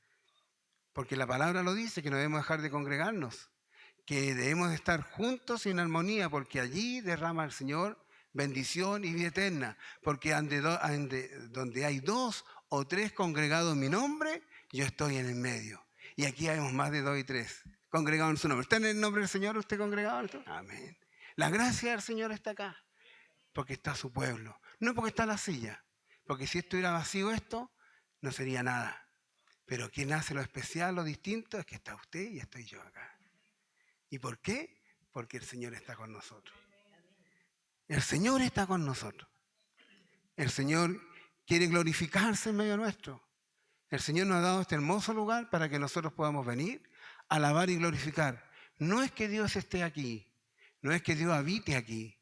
Porque la palabra lo dice, que no debemos dejar de congregarnos, que debemos estar juntos en armonía, porque allí derrama el Señor bendición y vida eterna. Porque donde hay 2 o 3 congregados en mi nombre, yo estoy en el medio. Y aquí hay más de 2 y 3 congregados en su nombre. ¿Está en el nombre del Señor usted congregado? Amén. La gracia del Señor está acá, porque está su pueblo, no porque está la silla. Porque si estuviera vacío esto, no sería nada. Pero quien hace lo especial, lo distinto, es que está usted y estoy yo acá. ¿Y por qué? Porque el Señor está con nosotros. El Señor está con nosotros. El Señor quiere glorificarse en medio nuestro. El Señor nos ha dado este hermoso lugar para que nosotros podamos venir, alabar y glorificar. No es que Dios esté aquí, no es que Dios habite aquí,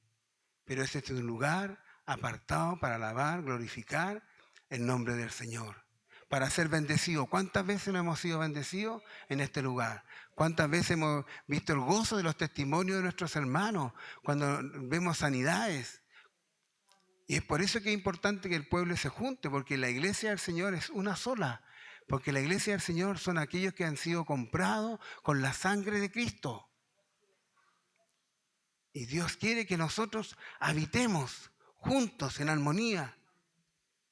pero este es un lugar apartado para alabar, glorificar el nombre del Señor, para ser bendecido. ¿Cuántas veces no hemos sido bendecidos en este lugar? ¿Cuántas veces hemos visto el gozo de los testimonios de nuestros hermanos cuando vemos sanidades? Y es por eso que es importante que el pueblo se junte, porque la iglesia del Señor es una sola. Porque la iglesia del Señor son aquellos que han sido comprados con la sangre de Cristo. Y Dios quiere que nosotros habitemos juntos en armonía,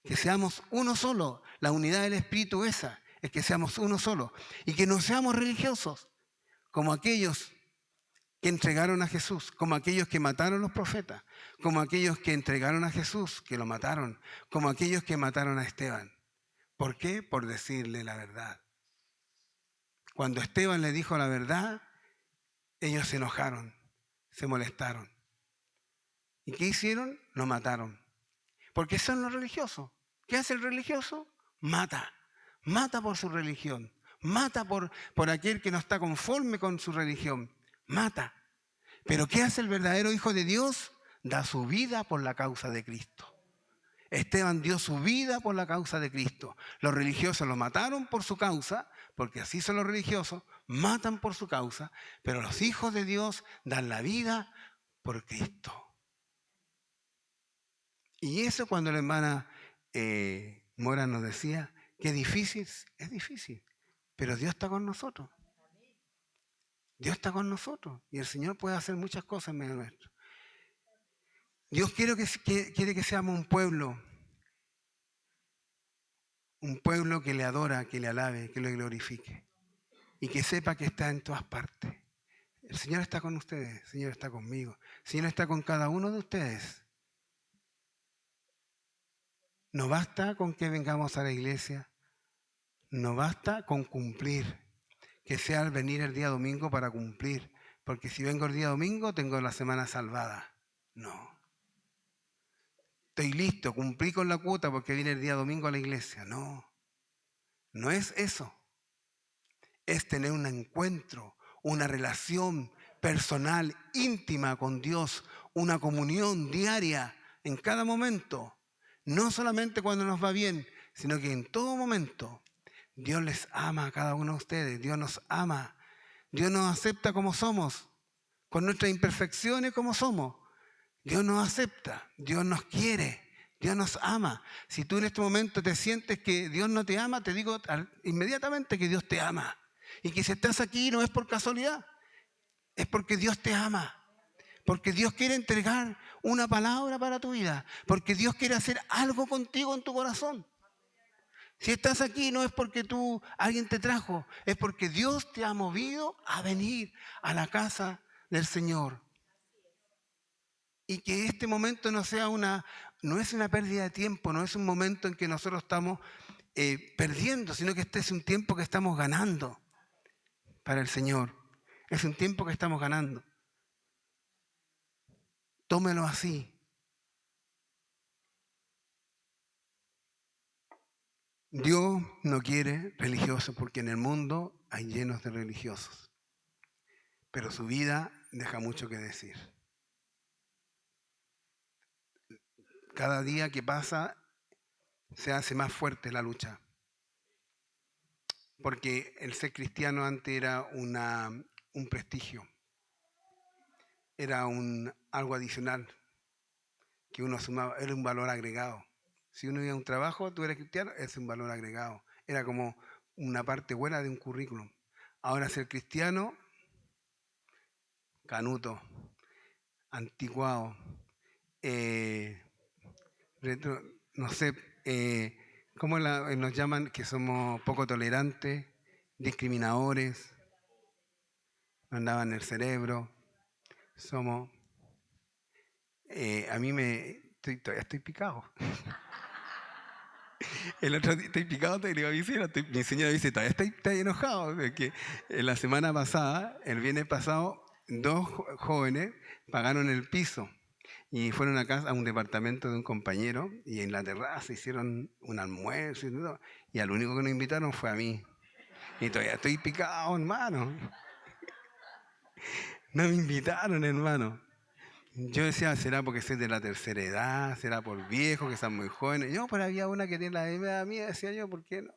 que seamos uno solo. La unidad del Espíritu esa es que seamos uno solo. Y que no seamos religiosos, como aquellos que entregaron a Jesús, como aquellos que mataron a los profetas, como aquellos que entregaron a Jesús, que lo mataron, como aquellos que mataron a Esteban. ¿Por qué? Por decirle la verdad. Cuando Esteban le dijo la verdad, ellos se enojaron, se molestaron. ¿Y qué hicieron? Lo mataron. Porque son los religiosos. ¿Qué hace el religioso? Mata. Mata por su religión. Mata por aquel que no está conforme con su religión. Mata. Pero ¿qué hace el verdadero Hijo de Dios? Da su vida por la causa de Cristo. Esteban dio su vida por la causa de Cristo. Los religiosos lo mataron por su causa, porque así son los religiosos, matan por su causa, pero los hijos de Dios dan la vida por Cristo. Y eso cuando la hermana Mora nos decía, que difícil, es difícil, pero Dios está con nosotros. Dios está con nosotros y el Señor puede hacer muchas cosas en medio nuestro. Dios quiere que seamos un pueblo que le adora, que le alabe, que lo glorifique y que sepa que está en todas partes. El Señor está con ustedes, el Señor está conmigo, el Señor está con cada uno de ustedes. No basta con que vengamos a la iglesia, no basta con cumplir, que sea al venir el día domingo para cumplir, porque si vengo el día domingo tengo la semana salvada. No. Estoy listo, cumplí con la cuota porque vine el día domingo a la iglesia. No, no es eso. Es tener un encuentro, una relación personal, íntima con Dios, una comunión diaria en cada momento. No solamente cuando nos va bien, sino que en todo momento. Dios les ama a cada uno de ustedes, Dios nos ama, Dios nos acepta como somos, con nuestras imperfecciones como somos. Dios nos acepta, Dios nos quiere, Dios nos ama. Si tú en este momento te sientes que Dios no te ama, te digo inmediatamente que Dios te ama. Y que si estás aquí no es por casualidad, es porque Dios te ama. Porque Dios quiere entregar una palabra para tu vida. Porque Dios quiere hacer algo contigo en tu corazón. Si estás aquí no es porque alguien te trajo, es porque Dios te ha movido a venir a la casa del Señor. Y que este momento no es una pérdida de tiempo, no es un momento en que nosotros estamos perdiendo, sino que este es un tiempo que estamos ganando para el Señor. Es un tiempo que estamos ganando. Tómelo así. Dios no quiere religiosos porque en el mundo hay llenos de religiosos, pero su vida deja mucho que decir. Cada día que pasa se hace más fuerte la lucha, porque el ser cristiano antes era un prestigio, era algo adicional que uno sumaba, era un valor agregado. Si uno iba a un trabajo, tú eres cristiano, es un valor agregado. Era como una parte buena de un currículum. Ahora ser cristiano, canuto, anticuado, eh, no sé, ¿cómo nos llaman? Que somos poco tolerantes, discriminadores, nos andaban en el cerebro, somos... a mí todavía estoy picado. El otro día estoy picado, te digo, mi señora dice, todavía está enojado, de que la semana pasada, el viernes pasado, dos jóvenes pagaron el piso y fueron a un departamento de un compañero y en la terraza hicieron un almuerzo y todo, y al único que nos invitaron fue a mí. Y todavía estoy picado, hermano. No me invitaron, hermano. Yo decía, será porque soy de la tercera edad, será por viejo, que son muy jóvenes. No, pero había una que tiene la edad mía, decía yo, ¿por qué no?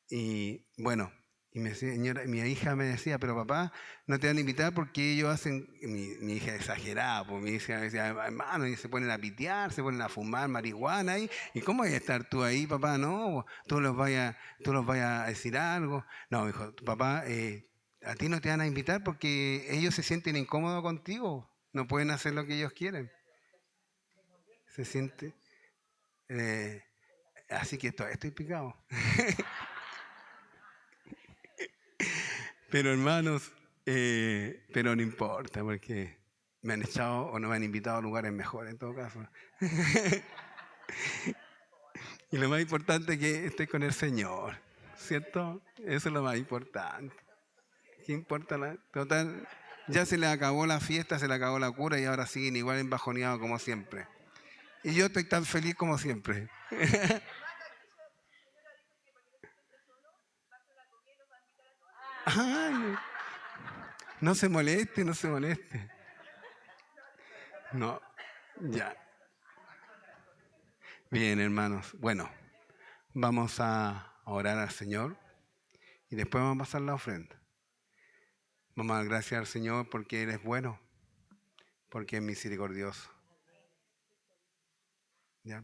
Y bueno, y mi hija me decía, pero papá, no te van a invitar porque ellos hacen, mi hija exagerada, pues mi hija me decía, hermano, y se ponen a pitear, se ponen a fumar marihuana ahí, ¿y cómo vas a estar tú ahí, papá? No, tú los vayas a decir algo. No, me dijo, papá, a ti no te van a invitar porque ellos se sienten incómodos contigo, no pueden hacer lo que ellos quieren. Se siente, eh, así que todavía estoy picado. Pero hermanos, pero no importa, porque me han echado o no me han invitado a lugares mejores en todo caso. Y lo más importante es que esté con el Señor, ¿cierto? Eso es lo más importante. ¿Qué importa? Total, ya se le acabó la fiesta, se le acabó la cura y ahora siguen igual embajoneados como siempre. Y yo estoy tan feliz como siempre. Ay, no se moleste, no se moleste. No, ya. Bien, hermanos. Bueno, vamos a orar al Señor y después vamos a pasar la ofrenda. Vamos a dar gracias al Señor porque Él es bueno, porque es misericordioso. ¿Ya?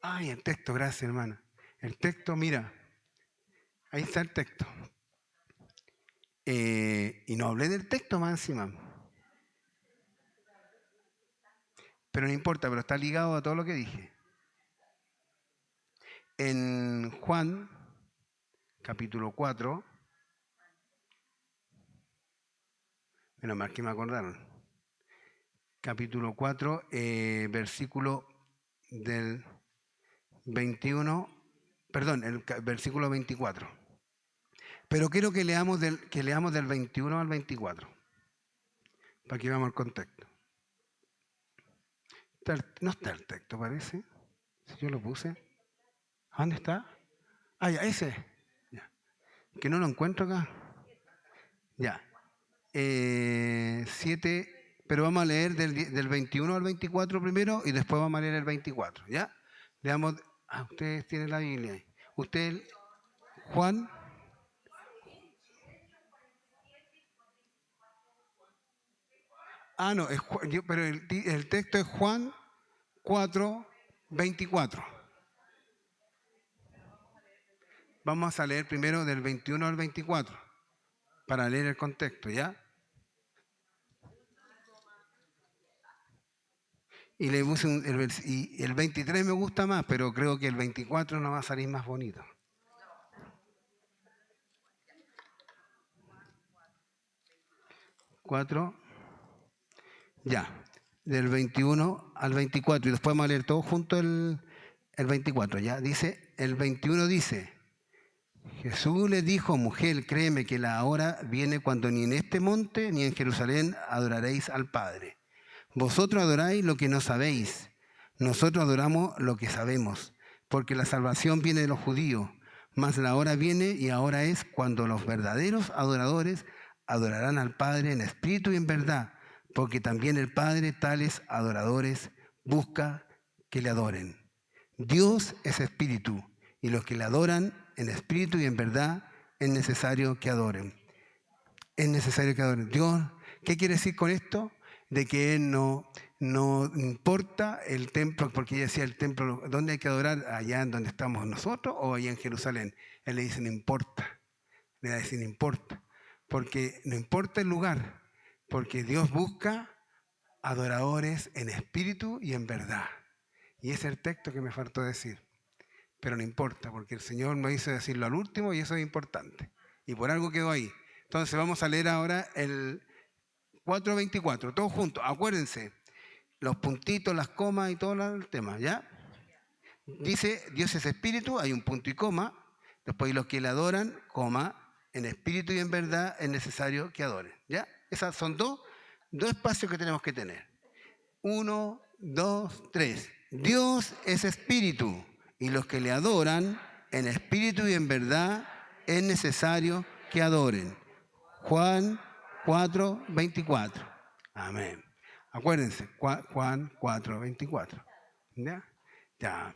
Ay, el texto, gracias, hermano. El texto, mira, ahí está el texto. Y no hablé del texto más encima. Pero no importa, pero está ligado a todo lo que dije. En Juan, capítulo 4, menos mal que me acordaron. Capítulo 4, versículo del 21, perdón, el versículo 24. Pero quiero que leamos del 21 al 24, para que veamos el contexto. No está el texto, parece. Si yo lo puse. ¿Dónde está? Ah, ya, ese. Ya. Que no lo encuentro acá. Ya. 7, pero vamos a leer del 21 al 24 primero y después vamos a leer el 24. ¿Ya? Leamos. Ah, ustedes tienen la Biblia ahí. Usted, Juan. Ah, no, pero el texto es Juan 4, 24. Vamos a leer primero del 21 al 24 para leer el contexto, ¿ya? Y le puse y el 23 me gusta más, pero creo que el 24 no va a salir más bonito. Cuatro, ya, del 21 al 24 y después vamos a leer todo junto el 24, ¿ya? Dice, el 21 dice, Jesús le dijo, mujer, créeme que la hora viene cuando ni en este monte ni en Jerusalén adoraréis al Padre. Vosotros adoráis lo que no sabéis, nosotros adoramos lo que sabemos, porque la salvación viene de los judíos, mas la hora viene y ahora es cuando los verdaderos adoradores adorarán al Padre en espíritu y en verdad, porque también el Padre tales adoradores busca que le adoren. Dios es espíritu y los que le adoran en espíritu y en verdad es necesario que adoren. Es necesario que adoren. Dios, ¿qué quiere decir con esto? De que Él no importa el templo, porque ella decía el templo, ¿dónde hay que adorar? Allá en donde estamos nosotros o allá en Jerusalén. Él le dice, no importa. Le va a decir, no importa. Porque no importa el lugar, porque Dios busca adoradores en espíritu y en verdad. Y ese es el texto que me faltó decir. Pero no importa, porque el Señor me hizo decirlo al último y eso es importante. Y por algo quedó ahí. Entonces vamos a leer ahora el 4:24, todos juntos. Acuérdense, los puntitos, las comas y todo el tema, ¿ya? dice, Dios es espíritu, hay un punto y coma, después los que le adoran, coma, en espíritu y en verdad es necesario que adoren. ¿Ya? Esos son dos espacios que tenemos que tener. 1, 2, 3. Dios es espíritu y los que le adoran en espíritu y en verdad es necesario que adoren. Juan 4, 24. Amén. Acuérdense, Juan 4, 24. ¿Ya? Ya.